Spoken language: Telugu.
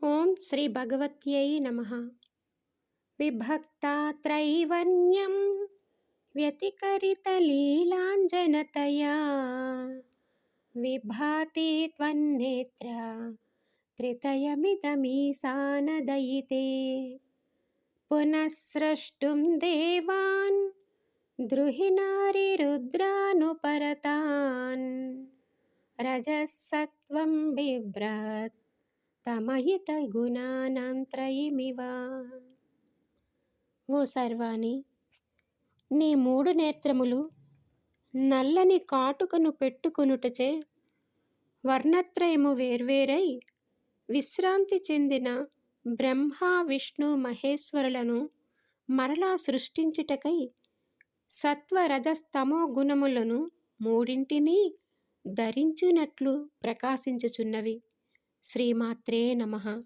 ఓం శ్రీ భగవత్యై నమః. విభక్తాత్రైవన్యం వ్యతికరితలీలాంజనతయా విభాతి త్వన్నేత్ర త్రితయమిదమీశానదయితే పునఃస్రష్టుం దేవాన్ ద్రుహిణారిరుద్రానుపరతాన్ రజసత్వం బిభ్రత్ తమహిత గుణానాం త్రయమివ. ఓ సర్వాణి, నీ మూడు నేత్రములు నల్లని కాటుకను పెట్టుకొనుటచే వర్ణత్రయము వేర్వేరై విశ్రాంతి చెందిన బ్రహ్మ విష్ణు మహేశ్వరులను మరలా సృష్టించుటకై సత్వరజస్తమో గుణములను మూడింటినీ ధరించినట్లు ప్రకాశించుచున్నవి. శ్రీమాత్రే నమః.